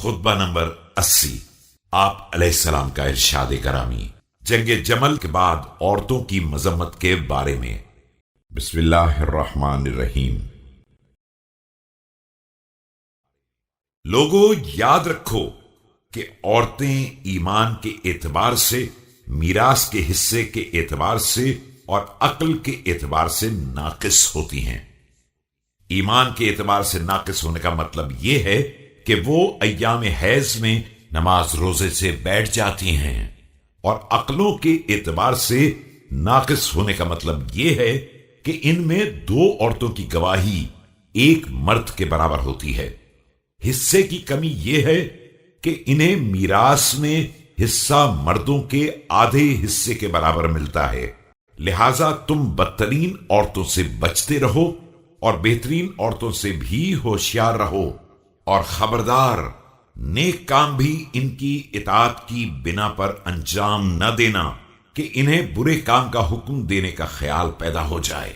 خطبہ نمبر 80۔ آپ علیہ السلام کا ارشاد گرامی جنگ جمل کے بعد عورتوں کی مذمت کے بارے میں۔ بسم اللہ الرحمن الرحیم۔ لوگوں یاد رکھو کہ عورتیں ایمان کے اعتبار سے، میراث کے حصے کے اعتبار سے اور عقل کے اعتبار سے ناقص ہوتی ہیں۔ ایمان کے اعتبار سے ناقص ہونے کا مطلب یہ ہے کہ وہ ایام حیض میں نماز روزے سے بیٹھ جاتی ہیں، اور عقلوں کے اعتبار سے ناقص ہونے کا مطلب یہ ہے کہ ان میں 2 عورتوں کی گواہی ایک مرد کے برابر ہوتی ہے۔ حصے کی کمی یہ ہے کہ انہیں میراث میں حصہ مردوں کے آدھے حصے کے برابر ملتا ہے، لہذا تم بدترین عورتوں سے بچتے رہو اور بہترین عورتوں سے بھی ہوشیار رہو، اور خبردار نیک کام بھی ان کی اطاعت کی بنا پر انجام نہ دینا کہ انہیں برے کام کا حکم دینے کا خیال پیدا ہو جائے۔